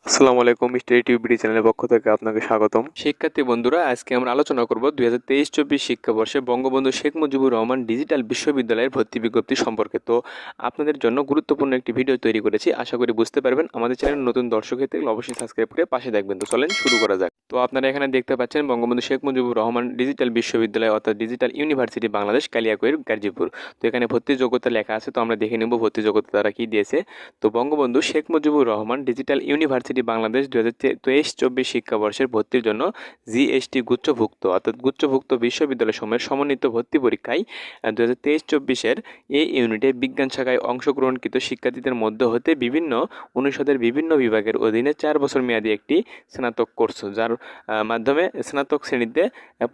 আসসালামু আলাইকুম, study tube চ্যানেলের পক্ষ থেকে আপনাকে স্বাগতম। শিক্ষার্থী বন্ধুরা, আজকে আমরা আলোচনা করব 2023-24 শিক্ষাবর্ষে বঙ্গবন্ধু শেখ মুজিবুর রহমান ডিজিটাল বিশ্ববিদ্যালয়ের ভর্তি বিজ্ঞপ্তি সম্পর্কে। তো আপনাদের জন্য গুরুত্বপূর্ণ একটি ভিডিও তৈরি করেছি, আশা করি বুঝতে পারবেন। আমাদের চ্যানেল নতুন দর্শক হয়ে থাকলে অবশ্যই সাবস্ক্রাইব করে পাশে থাকবেন। তো চলেন শুরু করা যাক। তো আপনারা এখানে দেখতে পাচ্ছেন বঙ্গবন্ধু শেখ মুজিবুর রহমান ডিজিটাল বিশ্ববিদ্যালয় অর্থাৎ ডিজিটাল ইউনিভার্সিটি বাংলাদেশ, কালিয়াকৈর, গাজীপুর। তো এখানে ভর্তি যোগ্যতা লেখা আছে, তো আমরা দেখে নেব ভর্তি যোগ্যতা তারা কি দিয়েছে। তো বঙ্গবন্ধু শেখ মুজিবুর রহমান ডিজিটাল ইউনিভার্সিটি বাংলাদেশ 2023-24 শিক্ষাবর্ষের ভর্তির জন্য জিএসটি গুচ্ছভুক্ত অর্থাৎ গুচ্ছভুক্ত বিশ্ববিদ্যালয় সমূহের সমন্বিত ভর্তি পরীক্ষায় 2023-24 এই ইউনিটে বিজ্ঞান শাখায় অংশগ্রহণকৃত শিক্ষার্থীদের মধ্য হতে বিভিন্ন অনুষদের বিভিন্ন বিভাগের অধীনে 4 বছর মেয়াদী একটি স্নাতক কোর্স, যার মাধ্যমে স্নাতক শ্রেণীতে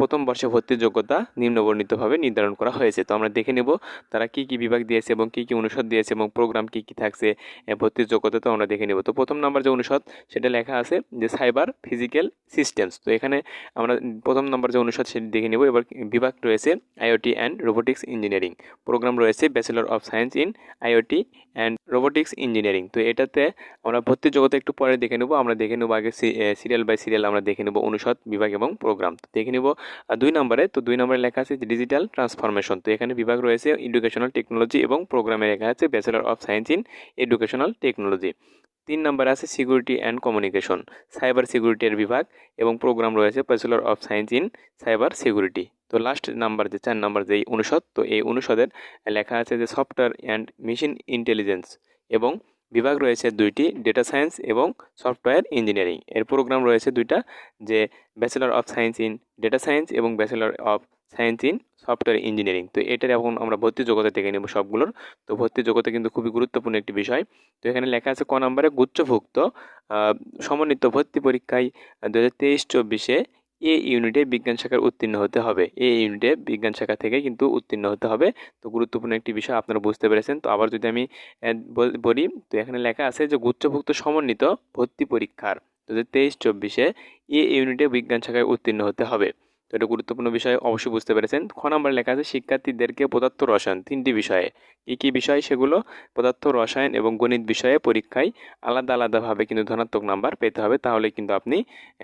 প্রথম বর্ষে ভর্তির যোগ্যতা নিম্নবর্ণিতভাবে নির্ধারণ করা হয়েছে। তো আমরা দেখে নেব তারা কি কি বিভাগ দিয়েছে এবং কি কি অনুষদ দিয়েছে এবং প্রোগ্রাম কি কি থাকছে ভর্তির যোগ্যতা, তো আমরা দেখে নেব। তো প্রথম নাম্বার যে অনুষদ সেটা লেখা আছে যে সাইবার ফিজিক্যাল সিস্টেমস। তো এখানে আমরা প্রথম নম্বর যে অনুষদ সেটি দেখে নেব। এবার বিভাগ রয়েছে IoT and robotics engineering, programme রয়েছে bachelor of science in IoT and robotics engineering. তো এটাতে আমরা ভর্তির যোগ্যতা একটু পরে দেখে নেব। আমরা দেখে নেব আগে সিরিয়াল বাই সিরিয়াল আমরা দেখে নেব অনুষদ, বিভাগ এবং প্রোগ্রাম। তো দেখে নেব 2 নম্বরে। তো 2 নম্বরে লেখা আছে ডিজিটাল ট্রান্সফরমেশন। তো এখানে বিভাগ রয়েছে এডুকেশনাল টেকনোলজি এবং প্রোগ্রামে লেখা আছে bachelor of science in educational technology. 3 নম্বরে আছে সিকিউরিটি অ্যান্ড কমিউনিকেশন, সাইবার সিকিউরিটির বিভাগ এবং প্রোগ্রাম রয়েছে bachelor of science in cyber security. তো লাস্ট নাম্বার যে 4 নম্বর যেই অনুষদ, তো এই অনুষদের লেখা আছে যে সফটওয়্যার অ্যান্ড মেশিন ইন্টেলিজেন্স এবং বিভাগ রয়েছে 2টি, ডেটা সায়েন্স এবং সফটওয়্যার ইঞ্জিনিয়ারিং। এর প্রোগ্রাম রয়েছে 2টা, যে bachelor of science in data science এবং bachelor of science in software engineering. তো এটার এখন আমরা ভর্তি যোগ্যতা দেখে নেব সবগুলোর। তো ভর্তি যোগ্যতা কিন্তু খুবই গুরুত্বপূর্ণ একটি বিষয়। তো এখানে লেখা আছে ক নম্বরে গুচ্ছভুক্ত সমন্বিত ভর্তি পরীক্ষায় 2023-24 এ ইউনিটে বিজ্ঞান শাখার উত্তীর্ণ হতে হবে। এ ইউনিটে বিজ্ঞান শাখা থেকে কিন্তু উত্তীর্ণ হতে হবে। তো গুরুত্বপূর্ণ একটি বিষয়, আপনারা বুঝতে পেরেছেন। তো আবার যদি আমি বলি, তো এখানে লেখা আছে যে গুচ্ছভুক্ত সমন্বিত ভর্তি পরীক্ষার 2023-24 এ ইউনিটে বিজ্ঞান শাখায় উত্তীর্ণ হতে হবে। তো এটা গুরুত্বপূর্ণ বিষয়, অবশ্যই বুঝতে পেরেছেন। খ নম্বরে লেখা আছে শিক্ষার্থীদেরকে পদার্থ রসায়ন 3টি বিষয়ে, কী বিষয় সেগুলো, পদার্থ রসায়ন এবং গণিত বিষয়ে পরীক্ষায় আলাদা আলাদাভাবে কিন্তু ধনাত্মক নাম্বার পেতে হবে, তাহলে কিন্তু আপনি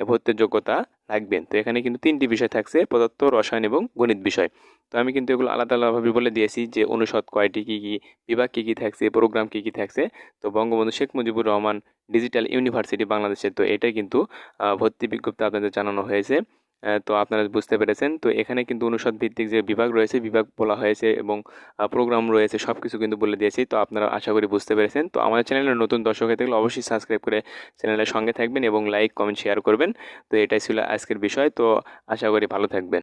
ভর্তির যোগ্যতা রাখবেন। তো এখানে কিন্তু 3টি বিষয় থাকছে, পদার্থ রসায়ন এবং গণিত বিষয়। তো আমি কিন্তু এগুলো আলাদা আলাদাভাবে বলে দিয়েছি যে অনুষদ কয়টি, কী কী বিভাগ, কী কী থাকছে, প্রোগ্রাম কী কী থাকছে। তো বঙ্গবন্ধু শেখ মুজিবুর রহমান ডিজিটাল ইউনিভার্সিটি বাংলাদেশের, তো এটাই কিন্তু ভর্তি বিজ্ঞপ্তি আপনাদের জানানো হয়েছে। তো আপনারা বুঝতে পেরেছেন। তো এখানে কিন্তু অনুষদ ভিত্তিক যে বিভাগ রয়েছে, বিভাগ বলা হয়েছে এবং প্রোগ্রাম রয়েছে, সব কিছু কিন্তু বলে দিয়েছি। তো আপনারা আশা করি বুঝতে পেরেছেন। তো আমাদের চ্যানেলের নতুন দর্শক হয়ে থাকলে অবশ্যই সাবস্ক্রাইব করে চ্যানেলের সঙ্গে থাকবেন এবং লাইক কমেন্ট শেয়ার করবেন। তো এটাই ছিল আজকের বিষয়। তো আশা করি ভালো থাকবেন।